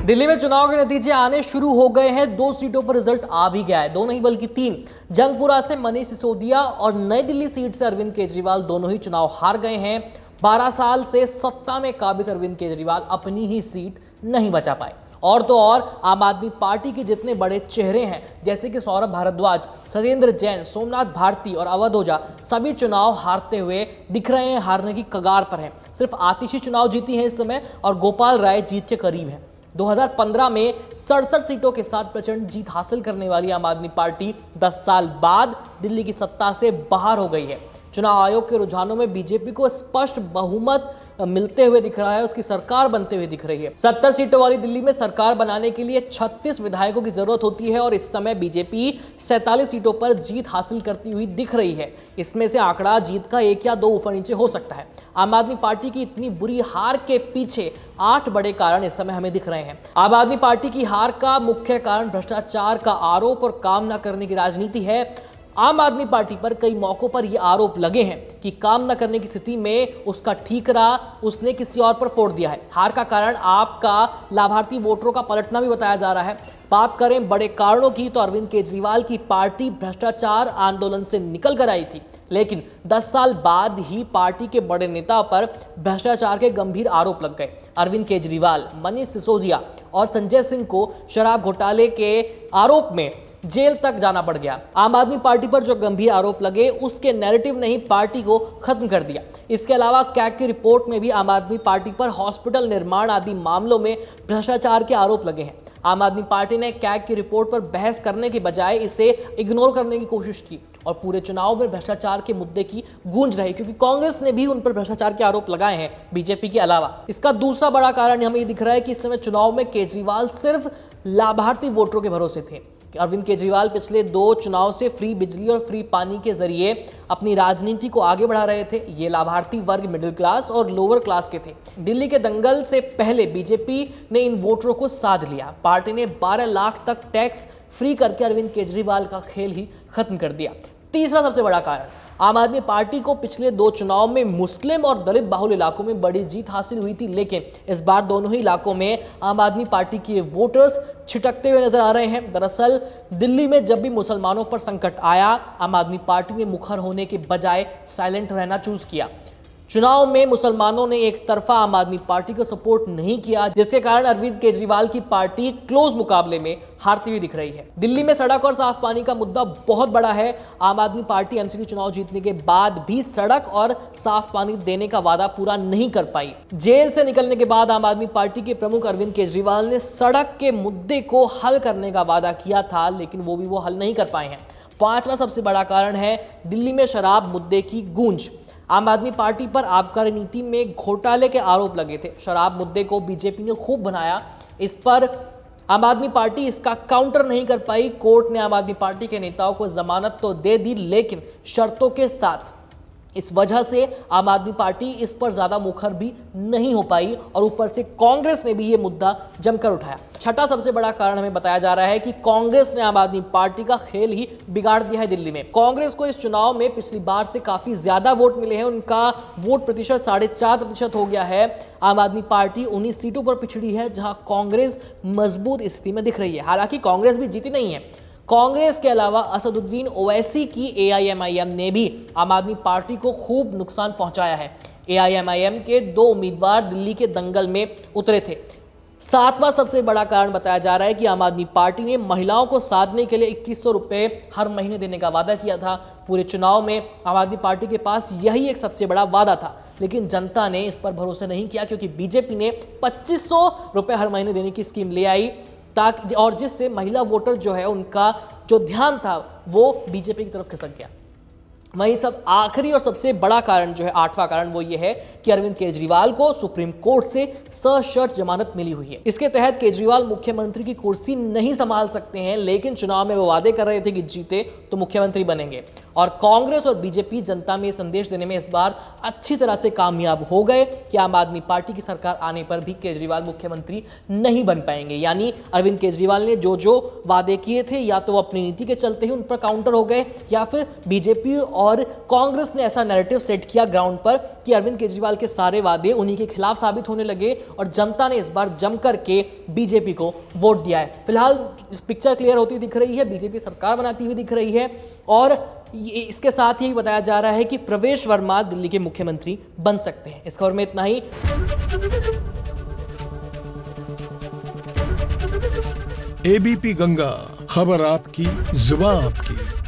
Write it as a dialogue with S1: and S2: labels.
S1: दिल्ली में चुनाव के नतीजे आने शुरू हो गए हैं। 2 सीटों पर रिजल्ट आ भी गया है, 2 नहीं बल्कि 3। जंगपुरा से मनीष सिसोदिया और नई दिल्ली सीट से अरविंद केजरीवाल दोनों ही चुनाव हार गए हैं। 12 साल से सत्ता में काबिज अरविंद केजरीवाल अपनी ही सीट नहीं बचा पाए। और तो और आम आदमी पार्टी के जितने बड़े चेहरे हैं जैसे कि सौरभ भारद्वाज, सत्येंद्र जैन, सोमनाथ भारती और अवध ओझा सभी चुनाव हारते हुए दिख रहे हैं, हारने की कगार पर हैं। सिर्फ आतिशी चुनाव जीती है इस समय और गोपाल राय जीत के करीब है। 2015 में 67 सीटों के साथ प्रचंड जीत हासिल करने वाली आम आदमी पार्टी 10 साल बाद दिल्ली की सत्ता से बाहर हो गई है। चुनाव आयोग के रुझानों में बीजेपी को स्पष्ट बहुमत मिलते हुए दिख रहा है, उसकी सरकार बनते हुए दिख रही है। 70 सीटों वाली दिल्ली में सरकार बनाने के लिए 36 विधायकों की जरूरत होती है और इस समय बीजेपी 47 सीटों पर जीत हासिल करती हुई दिख रही है। इसमें से आंकड़ा जीत का 1 या 2 ऊपर नीचे हो सकता है। आम आदमी पार्टी की इतनी बुरी हार के पीछे 8 बड़े कारण इस समय हमें दिख रहे हैं। आम आदमी पार्टी की हार का मुख्य कारण भ्रष्टाचार का आरोप और काम न करने की राजनीति है। आम आदमी पार्टी पर कई मौकों पर यह आरोप लगे हैं कि काम न करने की स्थिति में उसका ठीकरा उसने किसी और पर फोड़ दिया है। हार का कारण आपका लाभार्थी वोटरों का पलटना भी बताया जा रहा है। बात करें बड़े कारणों की तो अरविंद केजरीवाल की पार्टी भ्रष्टाचार आंदोलन से निकल कर आई थी, लेकिन 10 साल बाद ही पार्टी के बड़े नेता पर भ्रष्टाचार के गंभीर आरोप लग गए। अरविंद केजरीवाल, मनीष सिसोदिया और संजय सिंह को शराब घोटाले के आरोप में जेल तक जाना पड़ गया। आम आदमी पार्टी पर जो गंभीर आरोप लगे उसके नैरेटिव ने ही पार्टी को खत्म कर दिया। इसके अलावा कैग की रिपोर्ट में भी आम आदमी पार्टी पर हॉस्पिटल निर्माण आदि मामलों में भ्रष्टाचार के आरोप लगे हैं। आम आदमी पार्टी ने कैग की रिपोर्ट पर बहस करने के बजाय इसे इग्नोर करने की कोशिश की और पूरे चुनाव में भ्रष्टाचार के मुद्दे की गूंज रही, क्योंकि कांग्रेस ने भी उन पर भ्रष्टाचार के आरोप लगाए हैं बीजेपी के अलावा। इसका दूसरा बड़ा कारण हमें ये दिख रहा है कि इस समय चुनाव में केजरीवाल सिर्फ लाभार्थी वोटरों के भरोसे थे। अरविंद केजरीवाल पिछले 2 चुनाव से फ्री बिजली और फ्री पानी के जरिए अपनी राजनीति को आगे बढ़ा रहे थे। ये लाभार्थी वर्ग मिडिल क्लास और लोअर क्लास के थे। दिल्ली के दंगल से पहले बीजेपी ने इन वोटरों को साध लिया। पार्टी ने 12 लाख तक टैक्स फ्री करके अरविंद केजरीवाल का खेल ही खत्म कर दिया। तीसरा सबसे बड़ा कारण, आम आदमी पार्टी को पिछले 2 चुनाव में मुस्लिम और दलित बाहुल इलाकों में बड़ी जीत हासिल हुई थी, लेकिन इस बार दोनों ही इलाकों में आम आदमी पार्टी के वोटर्स छिटकते हुए नजर आ रहे हैं। दरअसल दिल्ली में जब भी मुसलमानों पर संकट आया, आम आदमी पार्टी ने मुखर होने के बजाय साइलेंट रहना चूज किया। चुनाव में मुसलमानों ने एक तरफा आम आदमी पार्टी को सपोर्ट नहीं किया, जिसके कारण अरविंद केजरीवाल की पार्टी क्लोज मुकाबले में हारती हुई दिख रही है। दिल्ली में सड़क और साफ पानी का मुद्दा बहुत बड़ा है। आम आदमी पार्टी एमसीडी चुनाव जीतने के बाद भी सड़क और साफ पानी देने का वादा पूरा नहीं कर पाई। जेल से निकलने के बाद आम आदमी पार्टी के प्रमुख अरविंद केजरीवाल ने सड़क के मुद्दे को हल करने का वादा किया था, लेकिन वो हल नहीं कर पाए हैं। 5वां सबसे बड़ा कारण है दिल्ली में शराब मुद्दे की गूंज। आम आदमी पार्टी पर आबकारी नीति में घोटाले के आरोप लगे थे। शराब मुद्दे को बीजेपी ने खूब बनाया। इस पर आम आदमी पार्टी इसका काउंटर नहीं कर पाई। कोर्ट ने आम आदमी पार्टी के नेताओं को जमानत तो दे दी, लेकिन शर्तों के साथ। इस वजह से आम आदमी पार्टी इस पर ज्यादा मुखर भी नहीं हो पाई और ऊपर से कांग्रेस ने भी ये मुद्दा जमकर उठाया। छठा सबसे बड़ा कारण हमें बताया जा रहा है कि कांग्रेस ने आम आदमी पार्टी का खेल ही बिगाड़ दिया है दिल्ली में। कांग्रेस को इस चुनाव में पिछली बार से काफी ज्यादा वोट मिले हैं। उनका वोट प्रतिशत 4.5% हो गया है। आम आदमी पार्टी 19 सीटों पर पिछड़ी है, जहां कांग्रेस मजबूत स्थिति में दिख रही है। हालांकि कांग्रेस भी जीती नहीं है। कांग्रेस के अलावा असदुद्दीन ओवैसी की एआईएमआईएम ने भी आम आदमी पार्टी को खूब नुकसान पहुंचाया है। एआईएमआईएम के 2 उम्मीदवार दिल्ली के दंगल में उतरे थे। 7वां सबसे बड़ा कारण बताया जा रहा है कि आम आदमी पार्टी ने महिलाओं को साधने के लिए 2100 रुपए हर महीने देने का वादा किया था। पूरे चुनाव में आम आदमी पार्टी के पास यही एक सबसे बड़ा वादा था, लेकिन जनता ने इस पर भरोसा नहीं किया, क्योंकि बीजेपी ने 2500 रुपए हर महीने देने की स्कीम ले आई, ताकि और जिससे महिला वोटर जो है उनका जो ध्यान था वो बीजेपी की तरफ खिसक गया। वहीं सब आखिरी और सबसे बड़ा कारण जो है 8वां कारण, वो ये है कि अरविंद केजरीवाल को सुप्रीम कोर्ट से सशर्त जमानत मिली हुई है। इसके तहत केजरीवाल मुख्यमंत्री की कुर्सी नहीं संभाल सकते हैं, लेकिन चुनाव में वो वादे कर रहे थे कि जीते तो मुख्यमंत्री बनेंगे। और कांग्रेस और बीजेपी जनता में संदेश देने में इस बार अच्छी तरह से कामयाब हो गए कि आम आदमी पार्टी की सरकार आने पर भी केजरीवाल मुख्यमंत्री नहीं बन पाएंगे। यानी अरविंद केजरीवाल ने जो वादे किए थे, या तो वो अपनी नीति के चलते ही उन पर काउंटर हो गए, या फिर बीजेपी और कांग्रेस ने ऐसा नैरेटिव सेट किया ग्राउंड पर कि अरविंद केजरीवाल के सारे वादे उन्हीं के खिलाफ साबित होने लगे और जनता ने इस बार जमकर के बीजेपी को वोट दिया है। फिलहाल पिक्चर क्लियर होती दिख रही है, बीजेपी सरकार बनाती हुई दिख रही है और इसके साथ ही बताया जा रहा है कि प्रवेश वर्मा दिल्ली के मुख्यमंत्री बन सकते हैं। इस खबर में इतना ही।
S2: एबीपी गंगा, खबर आपकी, जुबान आपकी।